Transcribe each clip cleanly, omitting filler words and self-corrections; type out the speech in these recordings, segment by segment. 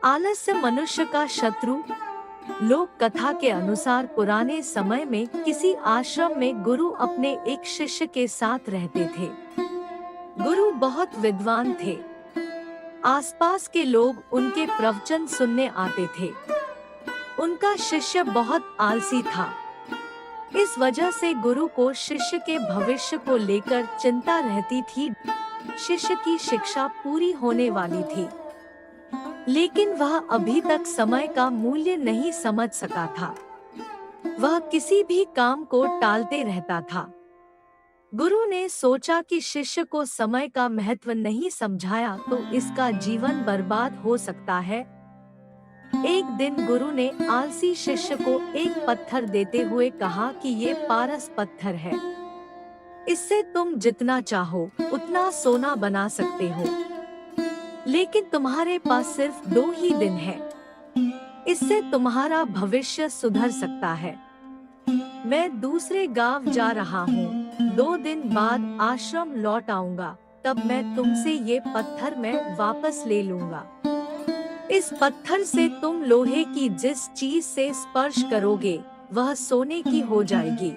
आलस्य मनुष्य का शत्रु। लोक कथा के अनुसार पुराने समय में किसी आश्रम में गुरु अपने एक शिष्य के साथ रहते थे। गुरु बहुत विद्वान थे। आसपास के लोग उनके प्रवचन सुनने आते थे। उनका शिष्य बहुत आलसी था। इस वजह से गुरु को शिष्य के भविष्य को लेकर चिंता रहती थी। शिष्य की शिक्षा पूरी होने वाली थी, लेकिन वह अभी तक समय का मूल्य नहीं समझ सका था। वह किसी भी काम को टालते रहता था। गुरु ने सोचा कि शिष्य को समय का महत्व नहीं समझाया तो इसका जीवन बर्बाद हो सकता है। एक दिन गुरु ने आलसी शिष्य को एक पत्थर देते हुए कहा कि ये पारस पत्थर है। इससे तुम जितना चाहो उतना सोना बना सकते हो, लेकिन तुम्हारे पास सिर्फ 2 ही दिन है। इससे तुम्हारा भविष्य सुधर सकता है। मैं दूसरे गांव जा रहा हूँ। 2 दिन बाद आश्रम लौट आऊंगा। तब मैं तुमसे ये पत्थर मैं वापस ले लूंगा। इस पत्थर से तुम लोहे की जिस चीज से स्पर्श करोगे वह सोने की हो जाएगी।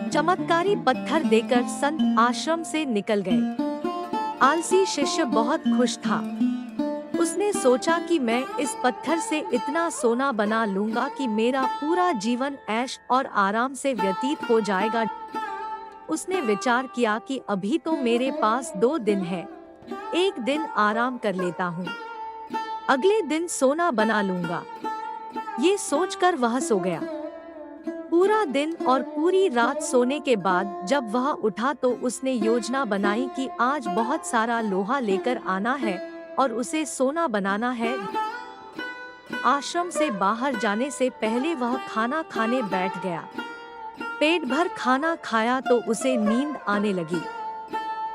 चमत्कारी पत्थर देकर संत आश्रम से निकल गए। आलसी शिष्य बहुत खुश था। उसने सोचा कि मैं इस पत्थर से इतना सोना बना लूंगा कि मेरा पूरा जीवन ऐश और आराम से व्यतीत हो जाएगा। उसने विचार किया कि अभी तो मेरे पास 2 दिन है। एक दिन आराम कर लेता हूँ, अगले दिन सोना बना लूंगा। ये सोचकर वह सो गया। पूरा दिन और पूरी रात सोने के बाद जब वह उठा तो उसने योजना बनाई कि आज बहुत सारा लोहा लेकर आना है और उसे सोना बनाना है। आश्रम से बाहर जाने से पहले वह खाना खाने बैठ गया। पेट भर खाना खाया तो उसे नींद आने लगी।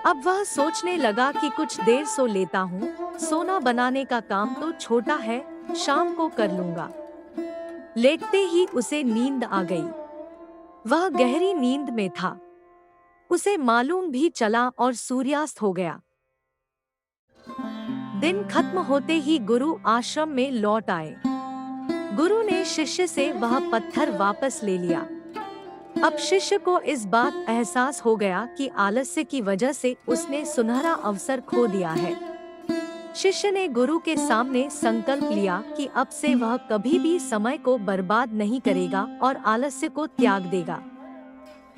अब वह सोचने लगा कि कुछ देर सो लेता हूँ। सोना बनाने का काम तो छोटा है, शाम को कर लूंगा। लेटते ही उसे नींद आ गई। वह गहरी नींद में था। उसे मालूम भी चला और सूर्यास्त हो गया। दिन खत्म होते ही गुरु आश्रम में लौट आए। गुरु ने शिष्य से वह पत्थर वापस ले लिया। अब शिष्य को इस बात एहसास हो गया कि आलस्य की वजह से उसने सुनहरा अवसर खो दिया है। शिष्य ने गुरु के सामने संकल्प लिया कि अब से वह कभी भी समय को बर्बाद नहीं करेगा और आलस्य को त्याग देगा।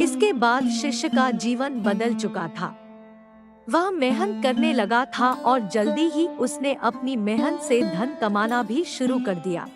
इसके बाद शिष्य का जीवन बदल चुका था। वह मेहनत करने लगा था और जल्दी ही उसने अपनी मेहनत से धन कमाना भी शुरू कर दिया।